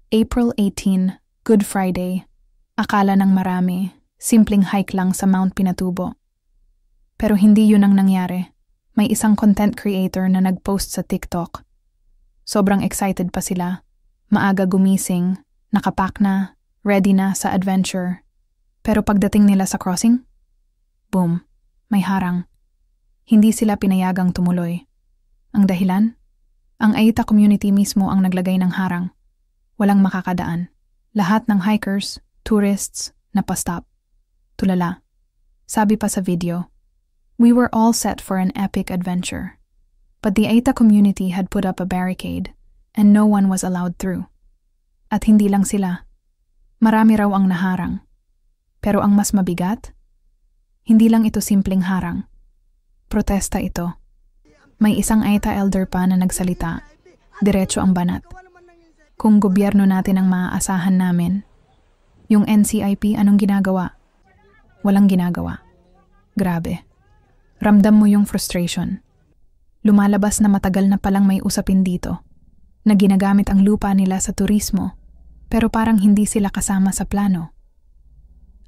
April 18, Good Friday. Akala ng marami, simpleng hike lang sa Mount Pinatubo. Pero hindi yun ang nangyari. May isang content creator na nag-post sa TikTok. Sobrang excited pa sila. Maaga gumising, nakapack na, ready na sa adventure. Pero pagdating nila sa crossing, boom, may harang. Hindi sila pinayagang tumuloy. Ang dahilan? Ang Aita community mismo ang naglagay ng harang. Walang makakadaan. Lahat ng hikers, tourists, napastop. Tulala. Sabi pa sa video, "We were all set for an epic adventure. But the Aita community had put up a barricade and no one was allowed through." At hindi lang sila. Marami raw ang naharang. Pero ang mas mabigat, hindi lang ito simpleng harang. Protesta ito. May isang Aita elder pa na nagsalita. Diretso ang banat. Kung gobyerno natin ang maaasahan namin, yung NCIP anong ginagawa? Walang ginagawa. Grabe. Ramdam mo yung frustration. Lumalabas na matagal na palang may usapin dito, na ginagamit ang lupa nila sa turismo, pero parang hindi sila kasama sa plano.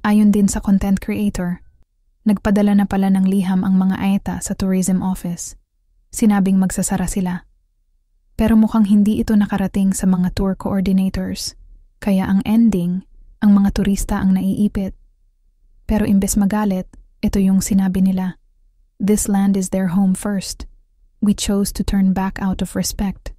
Ayon din sa content creator, nagpadala na pala ng liham ang mga Aita sa tourism office. Sinabing magsasara sila. Pero mukhang hindi ito nakarating sa mga tour coordinators, kaya ang ending, ang mga turista ang naiipit. Pero imbes magalit, ito yung sinabi nila. This land is their home first. We chose to turn back out of respect.